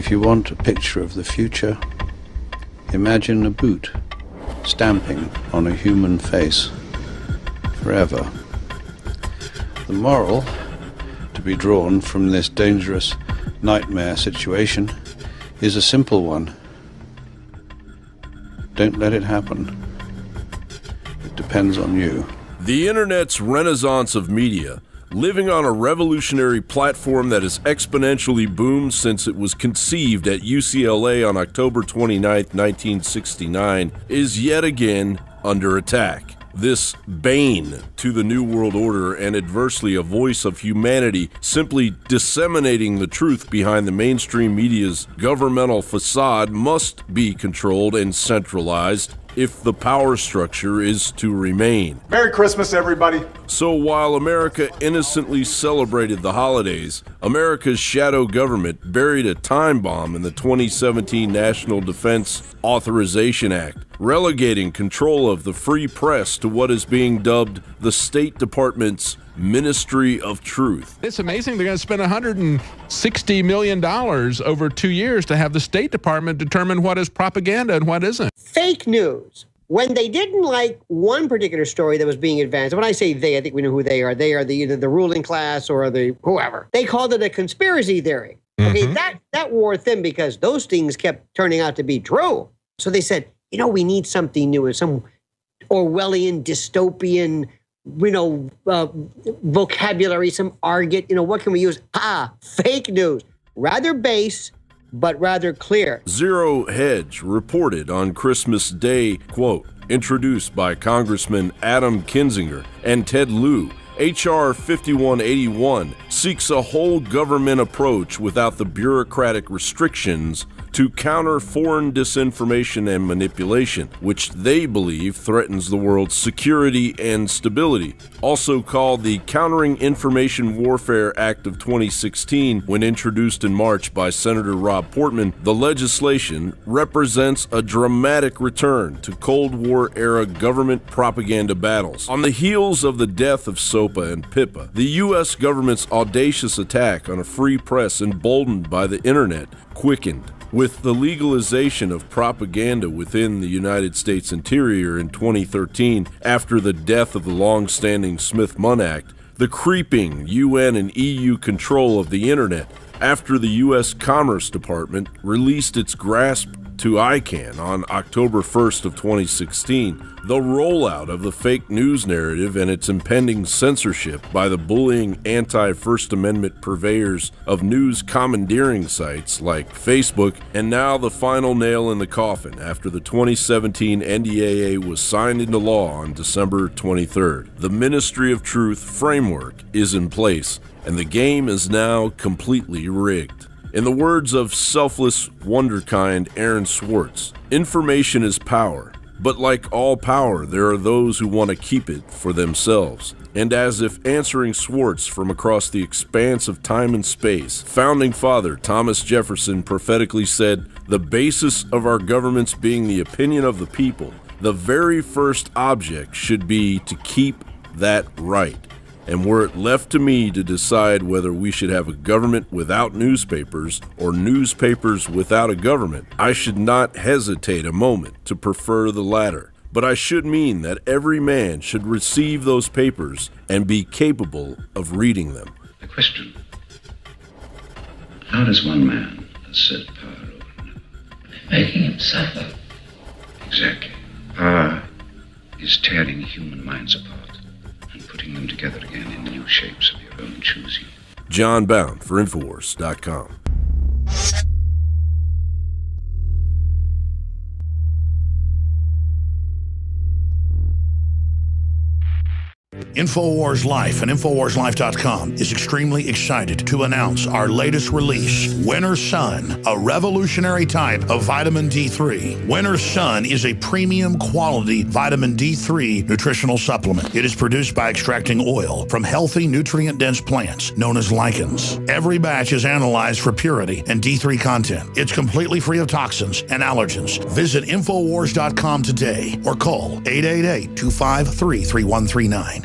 If you want a picture of the future, imagine a boot stamping on a human face forever. The moral to be drawn from this dangerous nightmare situation is a simple one. Don't let it happen. It depends on you. The internet's renaissance of media, living on a revolutionary platform that has exponentially boomed since it was conceived at UCLA on October 29, 1969, is yet again under attack. This bane to the New World Order and adversely a voice of humanity simply disseminating the truth behind the mainstream media's governmental facade must be controlled and centralized if the power structure is to remain. Merry Christmas, everybody. So while America innocently celebrated the holidays, America's shadow government buried a time bomb in the 2017 National Defense Authorization Act, relegating control of the free press to what is being dubbed the State Department's Ministry of Truth. It's amazing they're going to spend $160 million over 2 years to have the State Department determine what is propaganda and what isn't. Fake news. When they didn't like one particular story that was being advanced, when I say they, I think we know who they are. They are either the ruling class or the whoever. They called it a conspiracy theory. Okay, that wore thin because those things kept turning out to be true. So they said, we need something new, some Orwellian, dystopian, vocabulary, some argot, what can we use? Fake news. Rather base, but rather clear. Zero Hedge reported on Christmas Day, quote, introduced by Congressman Adam Kinzinger and Ted Lieu, H.R. 5181 seeks a whole government approach without the bureaucratic restrictions to counter foreign disinformation and manipulation, which they believe threatens the world's security and stability. Also called the Countering Information Warfare Act of 2016, when introduced in March by Senator Rob Portman, the legislation represents a dramatic return to Cold War-era government propaganda battles. On the heels of the death of SOPA and PIPA, the U.S. government's audacious attack on a free press emboldened by the internet quickened. With the legalization of propaganda within the United States Interior in 2013 after the death of the long-standing Smith-Munn Act, the creeping UN and EU control of the internet after the U.S. Commerce Department released its grasp to ICANN on October 1st of 2016, the rollout of the fake news narrative and its impending censorship by the bullying anti-First Amendment purveyors of news commandeering sites like Facebook, and now the final nail in the coffin after the 2017 NDAA was signed into law on December 23rd. The Ministry of Truth framework is in place, and the game is now completely rigged. In the words of selfless wonderkind Aaron Swartz, information is power, but like all power, there are those who want to keep it for themselves. And as if answering Swartz from across the expanse of time and space, Founding Father Thomas Jefferson prophetically said, "The basis of our governments being the opinion of the people, the very first object should be to keep that right. And were it left to me to decide whether we should have a government without newspapers or newspapers without a government, I should not hesitate a moment to prefer the latter. But I should mean that every man should receive those papers and be capable of reading them." The question, how does one man assert power over another? Making him suffer. Exactly. Power is tearing human minds apart and putting them together again in new shapes of your own choosing. John Bound for Infowars.com. InfoWars Life and InfoWarsLife.com is extremely excited to announce our latest release, Winter Sun, a revolutionary type of vitamin D3. Winter Sun is a premium quality vitamin D3 nutritional supplement. It is produced by extracting oil from healthy, nutrient-dense plants known as lichens. Every batch is analyzed for purity and D3 content. It's completely free of toxins and allergens. Visit InfoWars.com today or call 888-253-3139.